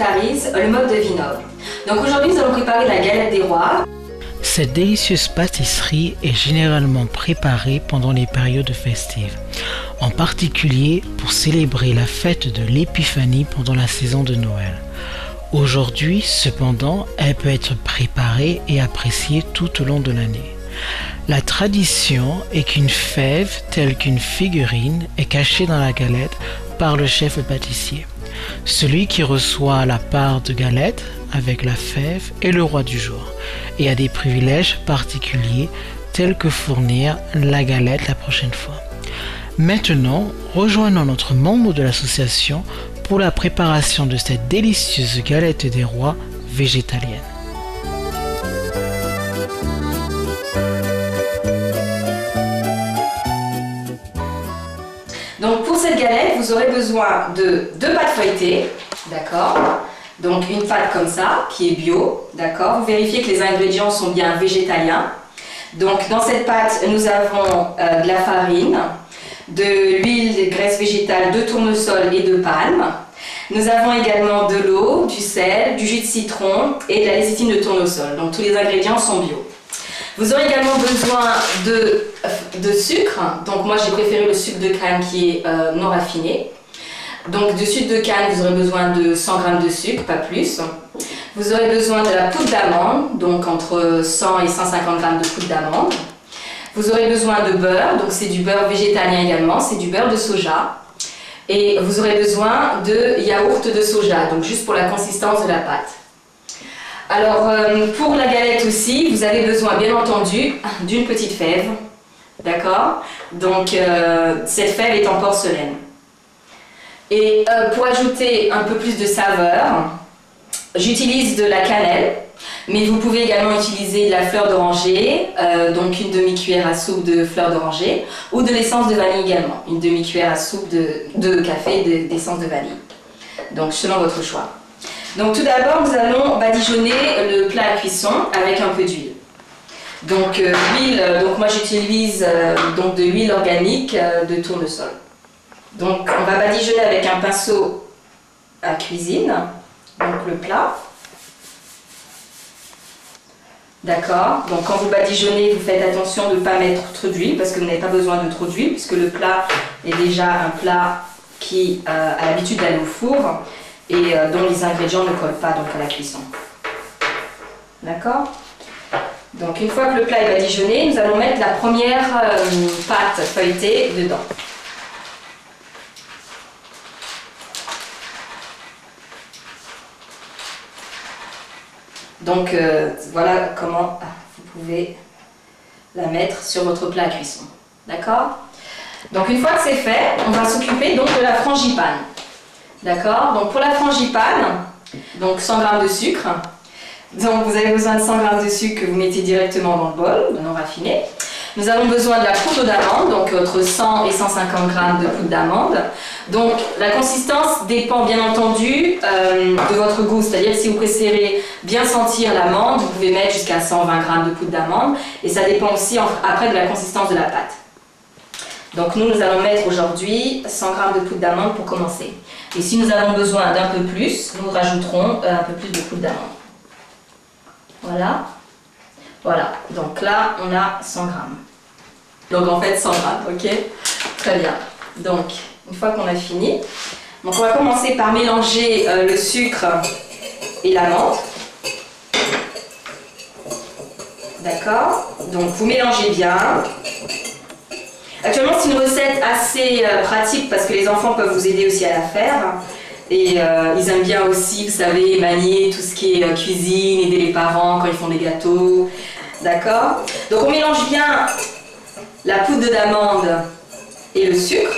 végétarise le mode de vie noble. Donc aujourd'hui, nous allons préparer la galette des rois. Cette délicieuse pâtisserie est généralement préparée pendant les périodes festives, en particulier pour célébrer la fête de l'Épiphanie pendant la saison de Noël. Aujourd'hui, cependant, elle peut être préparée et appréciée tout au long de l'année. La tradition est qu'une fève, telle qu'une figurine, est cachée dans la galette par le chef pâtissier. Celui qui reçoit la part de galette avec la fève est le roi du jour et a des privilèges particuliers tels que fournir la galette la prochaine fois. Maintenant, rejoignons notre membre de l'association pour la préparation de cette délicieuse galette des rois végétalienne. Donc pour cette galette, vous aurez besoin de 2 pâtes feuilletées, d'accord? Donc une pâte comme ça, qui est bio, d'accord? Vous vérifiez que les ingrédients sont bien végétaliens. Donc dans cette pâte, nous avons de la farine, de l'huile, de graisse végétale, de tournesol et de palme. Nous avons également de l'eau, du sel, du jus de citron et de la lécithine de tournesol. Donc tous les ingrédients sont bio. Vous aurez également besoin de sucre. Donc moi j'ai préféré le sucre de canne qui est non raffiné. Donc de sucre de canne, vous aurez besoin de 100 g de sucre, pas plus. Vous aurez besoin de la poudre d'amande, donc entre 100 et 150 g de poudre d'amande. Vous aurez besoin de beurre, donc c'est du beurre végétalien également, c'est du beurre de soja. Et vous aurez besoin de yaourt de soja, donc juste pour la consistance de la pâte. Alors pour la galette aussi, vous avez besoin bien entendu d'une petite fève, d'accord? Donc cette fève est en porcelaine. Et pour ajouter un peu plus de saveur, j'utilise de la cannelle, mais vous pouvez également utiliser de la fleur d'oranger, donc une demi-cuillère à soupe de fleur d'oranger, ou de l'essence de vanille également, une demi-cuillère à soupe de café d'essence de vanille. Donc selon votre choix. Donc tout d'abord, nous allons badigeonner le plat à cuisson avec un peu d'huile. Donc l'huile, moi j'utilise de l'huile organique de tournesol. Donc on va badigeonner avec un pinceau à cuisine, donc le plat. D'accord, donc quand vous badigeonnez, vous faites attention de ne pas mettre trop d'huile parce que vous n'avez pas besoin de trop d'huile puisque le plat est déjà un plat qui a l'habitude d'aller au four et dont les ingrédients ne collent pas donc à la cuisson. D'accord? Donc une fois que le plat est badigeonné, nous allons mettre la première pâte feuilletée dedans. Donc voilà comment vous pouvez la mettre sur votre plat à cuisson. D'accord? Donc une fois que c'est fait, on va s'occuper donc de la frangipane. D'accord? Donc pour la frangipane, donc 100 g de sucre. Donc vous avez besoin de 100 g de sucre que vous mettez directement dans le bol, non raffiné. Nous avons besoin de la poudre d'amande, donc entre 100 et 150 g de poudre d'amande. Donc la consistance dépend bien entendu de votre goût, c'est-à-dire si vous préférez bien sentir l'amande, vous pouvez mettre jusqu'à 120 g de poudre d'amande et ça dépend aussi après de la consistance de la pâte. Donc nous allons mettre aujourd'hui 100 g de poudre d'amande pour commencer. Et si nous avons besoin d'un peu plus, nous rajouterons un peu plus de poudre d'amande. Voilà. Voilà, donc là on a 100 g. Donc en fait 100 g, ok? Très bien. Donc une fois qu'on a fini, donc on va commencer par mélanger le sucre et l'amande. D'accord? Donc vous mélangez bien. Actuellement c'est une recette assez pratique parce que les enfants peuvent vous aider aussi à la faire. Et ils aiment bien aussi, vous savez, manier tout ce qui est cuisine, aider les parents quand ils font des gâteaux. D'accord? Donc on mélange bien la poudre d'amande et le sucre.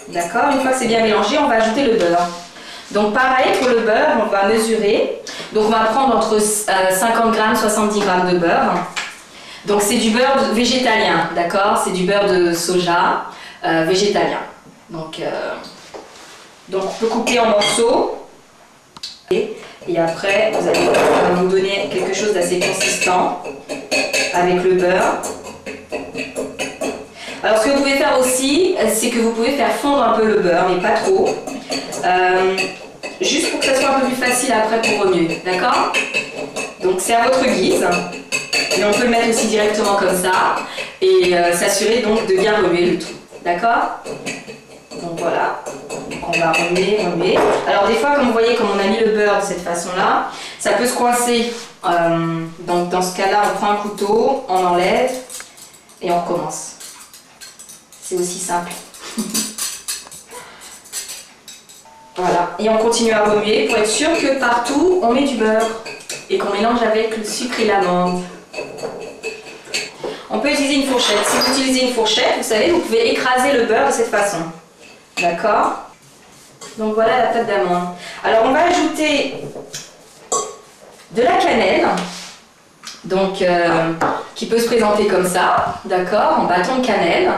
D'accord? Une fois que c'est bien mélangé, on va ajouter le beurre. Donc pareil pour le beurre, on va mesurer. Donc on va prendre entre 50 g, 70 g de beurre. Donc c'est du beurre végétalien, d'accord? C'est du beurre de soja végétalien. Donc on peut couper en morceaux. Et après, vous allez nous donner quelque chose d'assez consistant avec le beurre. Alors ce que vous pouvez faire aussi, c'est que vous pouvez faire fondre un peu le beurre, mais pas trop. juste pour que ça soit un peu plus facile après pour remuer, d'accord? Donc c'est à votre guise, mais on peut le mettre aussi directement comme ça et s'assurer donc de bien remuer le tout, d'accord? Donc voilà, donc on va remuer, remuer. Alors des fois, comme vous voyez, comme on a mis le beurre de cette façon-là, ça peut se coincer. Donc dans ce cas-là, on prend un couteau, on enlève et on recommence. C'est aussi simple. Voilà, et on continue à remuer pour être sûr que partout on met du beurre et qu'on mélange avec le sucre et l'amande. On peut utiliser une fourchette. Si vous utilisez une fourchette, vous savez, vous pouvez écraser le beurre de cette façon. D'accord? Donc voilà la pâte d'amande. Alors on va ajouter de la cannelle, donc qui peut se présenter comme ça, d'accord, en bâton de cannelle.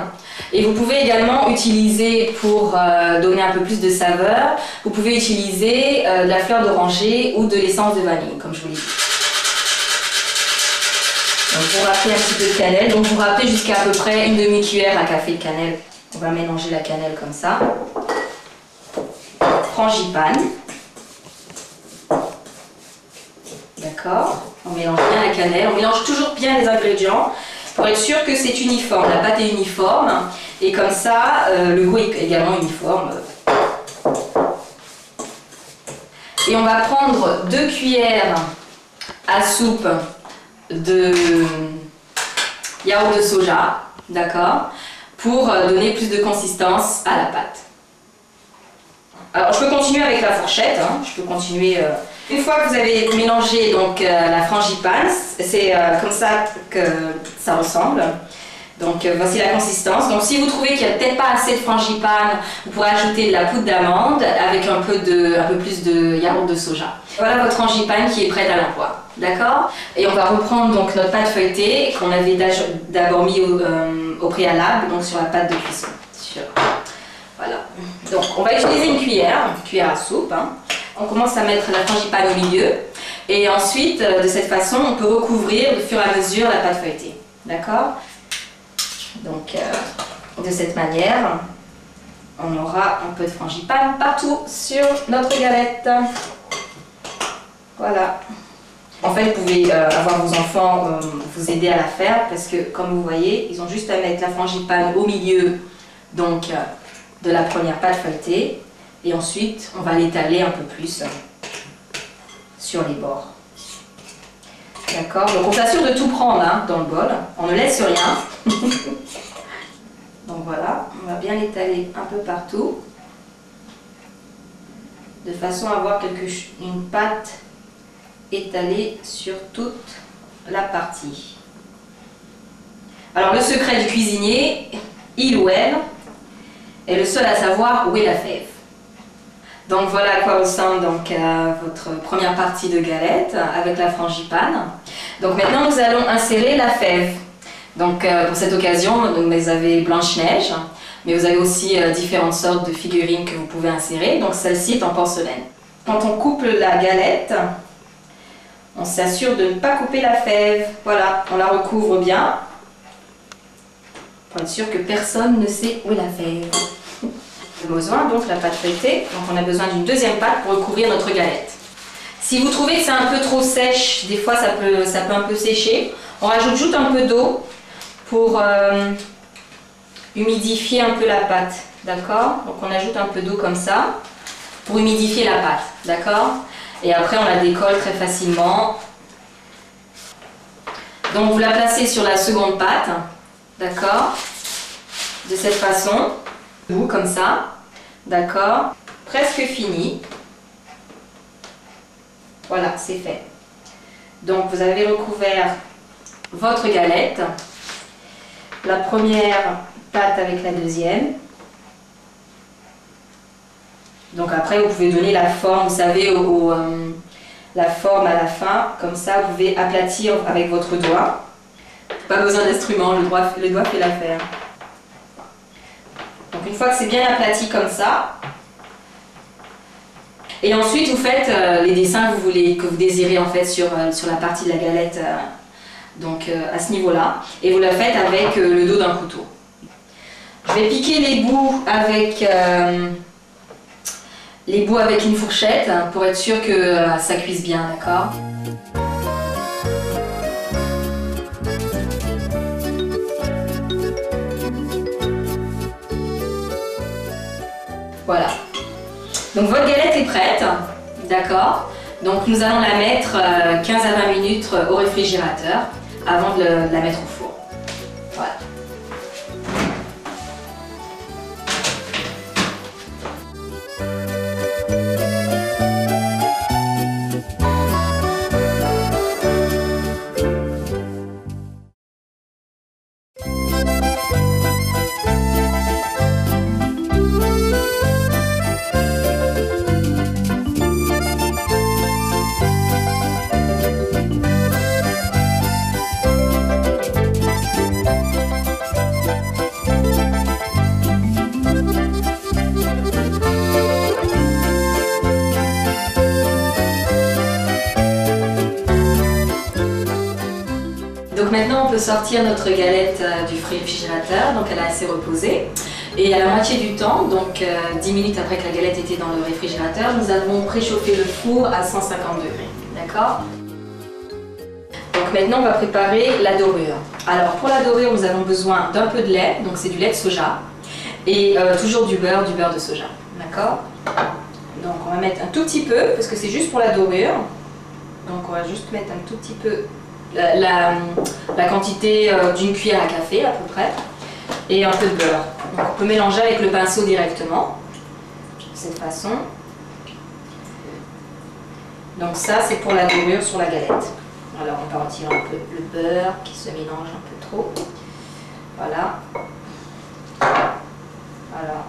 Et vous pouvez également utiliser, pour donner un peu plus de saveur, vous pouvez utiliser de la fleur d'oranger ou de l'essence de vanille, comme je vous l'ai dit. Donc vous râpez un petit peu de cannelle, donc vous râpez jusqu'à à peu près une demi-cuillère à café de cannelle. On va mélanger la cannelle comme ça. Frangipane. D'accord, on mélange bien la cannelle, on mélange toujours bien les ingrédients pour être sûr que c'est uniforme, la pâte est uniforme et comme ça le goût est également uniforme. Et on va prendre 2 cuillères à soupe de yaourt de soja, d'accord, pour donner plus de consistance à la pâte. Alors je peux continuer avec la fourchette, hein, je peux continuer. Une fois que vous avez mélangé donc la frangipane, c'est comme ça que ça ressemble. Donc voici la consistance. Donc si vous trouvez qu'il n'y a peut-être pas assez de frangipane, vous pourrez ajouter de la poudre d'amande avec un peu plus de yaourt de soja. Voilà votre frangipane qui est prête à l'emploi. D'accord? Et on va reprendre donc notre pâte feuilletée qu'on avait d'abord mis au préalable, donc sur la pâte de cuisson. Voilà. Donc on va utiliser une cuillère à soupe. Hein. On commence à mettre la frangipane au milieu et ensuite de cette façon on peut recouvrir au fur et à mesure la pâte feuilletée. D'accord? Donc de cette manière on aura un peu de frangipane partout sur notre galette. Voilà. En fait vous pouvez avoir vos enfants vous aider à la faire parce que comme vous voyez ils ont juste à mettre la frangipane au milieu donc de la première pâte feuilletée et ensuite on va l'étaler un peu plus sur les bords. D'accord, donc on s'assure de tout prendre hein, dans le bol, on ne laisse rien. Donc voilà, on va bien l'étaler un peu partout de façon à avoir une pâte étalée sur toute la partie. Alors le secret du cuisinier, il ou elle est le seul à savoir où est la fève. Donc voilà à quoi ressemble donc, votre première partie de galette avec la frangipane. Donc maintenant nous allons insérer la fève. Donc pour cette occasion vous avez Blanche-Neige, mais vous avez aussi différentes sortes de figurines que vous pouvez insérer. Donc celle-ci est en porcelaine. Quand on coupe la galette, on s'assure de ne pas couper la fève. Voilà, on la recouvre bien pour être sûr que personne ne sait où est la fève. On a besoin donc la pâte feuilletée, donc on a besoin d'une deuxième pâte pour recouvrir notre galette. Si vous trouvez que c'est un peu trop sèche, des fois ça peut un peu sécher, on rajoute juste un peu d'eau pour humidifier un peu la pâte, d'accord? Donc on ajoute un peu d'eau comme ça pour humidifier la pâte, d'accord? Et après on la décolle très facilement. Donc vous la placez sur la seconde pâte, d'accord? De cette façon. Comme ça, d'accord, presque fini. Voilà, c'est fait. Donc vous avez recouvert votre galette, la première pâte avec la deuxième. Donc après vous pouvez donner la forme, vous savez, la forme à la fin, comme ça vous pouvez aplatir avec votre doigt. Pas besoin d'instrument, le doigt fait l'affaire. Donc une fois que c'est bien aplati comme ça, et ensuite vous faites les dessins que vous désirez en fait sur la partie de la galette, donc à ce niveau-là, et vous la faites avec le dos d'un couteau. Je vais piquer les bouts avec les bouts avec une fourchette pour être sûr que ça cuise bien, d'accord? Voilà. Donc votre galette est prête, d'accord? Donc nous allons la mettre 15 à 20 minutes au réfrigérateur avant de la mettre au four. Voilà. Donc maintenant on peut sortir notre galette du réfrigérateur, donc elle a assez reposé. Et à la moitié du temps, donc 10 minutes après que la galette était dans le réfrigérateur, nous avons préchauffé le four à 150 degrés. D'accord? Donc maintenant on va préparer la dorure. Alors pour la dorure, nous avons besoin d'un peu de lait, donc c'est du lait de soja, et toujours du beurre de soja. D'accord? Donc on va mettre un tout petit peu, parce que c'est juste pour la dorure. Donc on va juste mettre un tout petit peu la quantité d'une cuillère à café à peu près, et un peu de beurre. Donc on peut mélanger avec le pinceau directement, de cette façon. Donc ça c'est pour la dorure sur la galette. Alors on va retirer un peu le beurre qui se mélange un peu trop. Voilà. Voilà.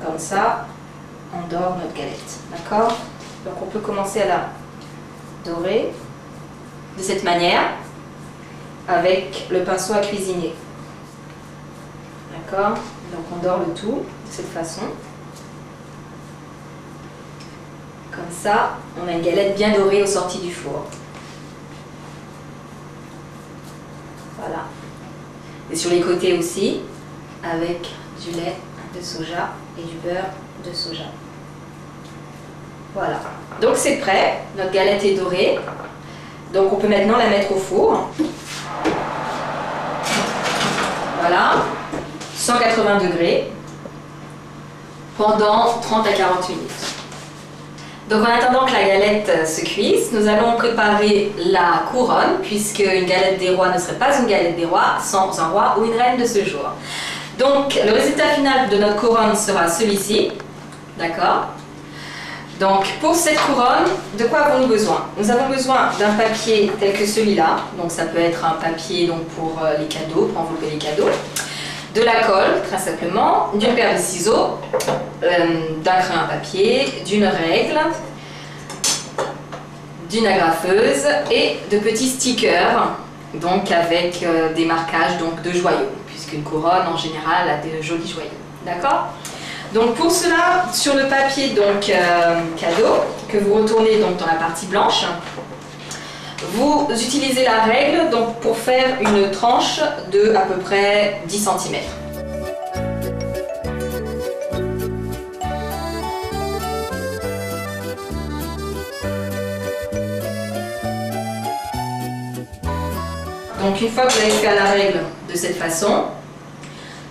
Comme ça, on dore notre galette. D'accord? Donc on peut commencer à la dorer de cette manière avec le pinceau à cuisiner. D'accord? Donc on dore le tout de cette façon. Comme ça, on a une galette bien dorée au sorti du four. Voilà. Et sur les côtés aussi, avec du lait de soja et du beurre de soja. Voilà. Donc c'est prêt, notre galette est dorée. Donc on peut maintenant la mettre au four. Voilà. 180 degrés pendant 30 à 40 minutes. Donc en attendant que la galette se cuise, nous allons préparer la couronne, puisque une galette des rois ne serait pas une galette des rois sans un roi ou une reine de ce jour. Donc le résultat final de notre couronne sera celui-ci, d'accord? Donc pour cette couronne, de quoi avons-nous besoin? Nous avons besoin d'un papier tel que celui-là, donc ça peut être un papier donc, pour les cadeaux, pour envelopper les cadeaux, de la colle, très simplement, d'une paire de ciseaux, d'un crayon à papier, d'une règle, d'une agrafeuse et de petits stickers, donc avec des marquages donc, de joyaux, puisqu'une couronne en général a de jolis joyaux. D'accord? Donc pour cela, sur le papier donc, cadeau, que vous retournez donc, dans la partie blanche, vous utilisez la règle donc, pour faire une tranche de à peu près 10 cm. Donc une fois que vous avez fait à la règle de cette façon,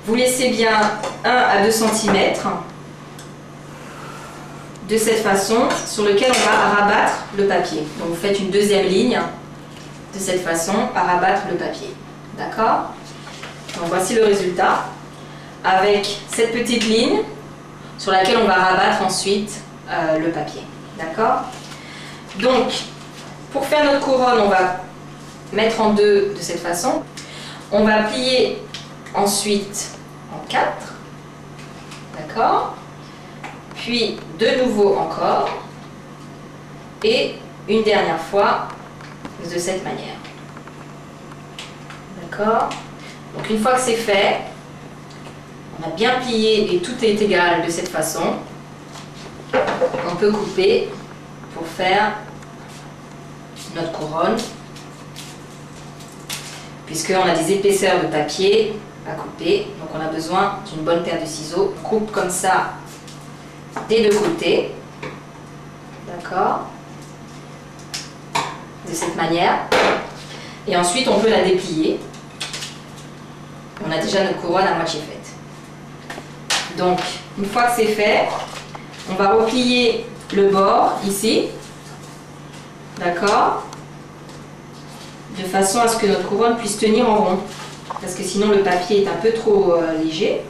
vous laissez bien 1 à 2 cm de cette façon sur lequel on va rabattre le papier. Donc vous faites une deuxième ligne de cette façon à rabattre le papier. D'accord? Donc voici le résultat avec cette petite ligne sur laquelle on va rabattre ensuite le papier. D'accord? Donc pour faire notre couronne, on va mettre en deux de cette façon. On va plier ensuite en 4. D'accord? Puis de nouveau encore. Et une dernière fois de cette manière. D'accord? Donc une fois que c'est fait, on a bien plié et tout est égal de cette façon. On peut couper pour faire notre couronne, puisqu'on a des épaisseurs de papier à couper, donc on a besoin d'une bonne paire de ciseaux. On coupe comme ça des deux côtés. D'accord? De cette manière. Et ensuite, on peut la déplier. On a déjà notre couronne à moitié faite. Donc, une fois que c'est fait, on va replier le bord ici. D'accord? De façon à ce que notre couronne puisse tenir en rond. Parce que sinon, le papier est un peu trop léger,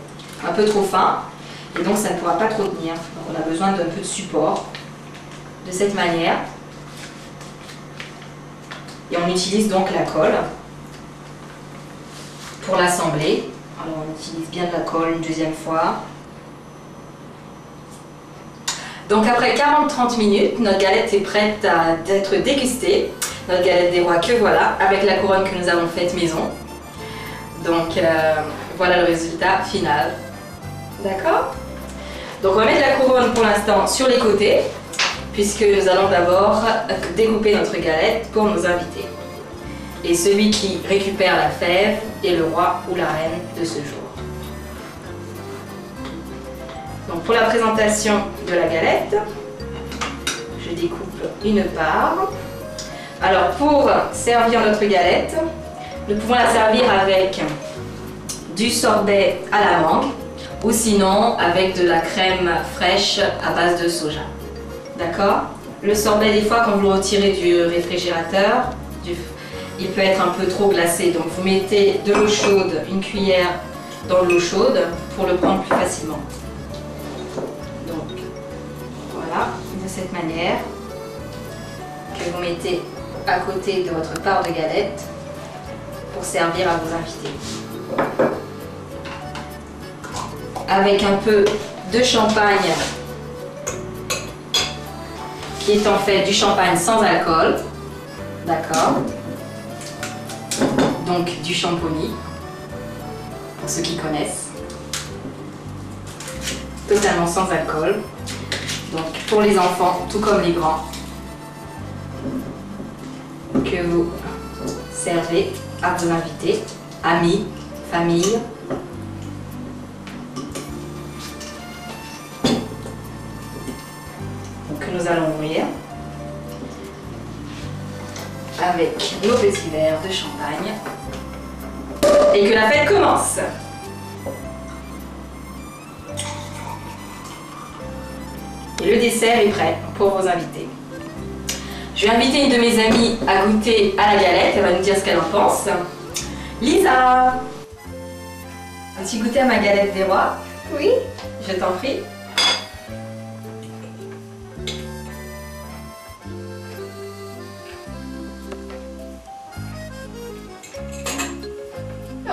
un peu trop fin. Et donc, ça ne pourra pas trop tenir. Donc, on a besoin d'un peu de support. De cette manière. Et on utilise donc la colle pour l'assembler. Alors on utilise bien de la colle une deuxième fois. Donc après 40-30 minutes, notre galette est prête à être dégustée. Notre galette des rois que voilà, avec la couronne que nous avons faite maison. Donc voilà le résultat final. D'accord? Donc on va mettre la couronne pour l'instant sur les côtés, puisque nous allons d'abord découper notre galette pour nos invités. Et celui qui récupère la fève est le roi ou la reine de ce jour. Donc pour la présentation de la galette, je découpe une part. Alors pour servir notre galette, nous pouvons la servir avec du sorbet à la mangue ou sinon avec de la crème fraîche à base de soja. D'accord? Le sorbet, des fois, quand vous le retirez du réfrigérateur, il peut être un peu trop glacé. Donc vous mettez de l'eau chaude, une cuillère dans l'eau chaude pour le prendre plus facilement. Donc voilà, de cette manière que vous mettez à côté de votre part de galette pour servir à vos invités. Avec un peu de champagne qui est en fait du champagne sans alcool, d'accord? Donc du champomis, pour ceux qui connaissent, totalement sans alcool. Donc pour les enfants, tout comme les grands, que vous servez à vos invités, amis, famille. Que nous allons ouvrir avec nos petits verres de champagne et que la fête commence. Et le dessert est prêt pour vos invités. Je vais inviter une de mes amies à goûter à la galette. Elle va nous dire ce qu'elle en pense. Lisa, as-tu goûté à ma galette des rois? Oui. Je t'en prie.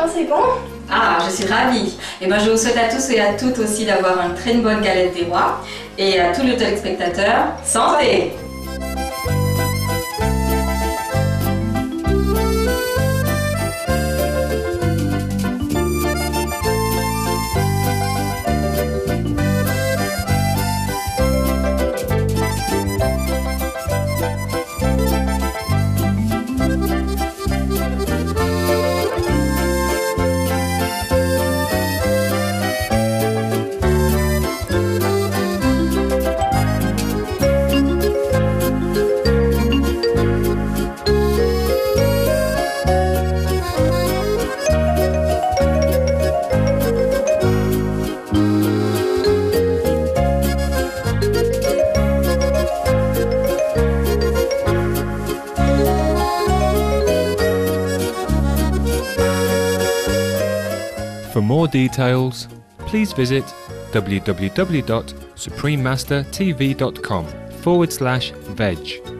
Oh, c'est bon? Ah, je suis ravie. Et ben, je vous souhaite à tous et à toutes aussi d'avoir une très bonne galette des rois. Et à tous les téléspectateurs, santé! For more details, please visit www.suprememastertv.com/veg.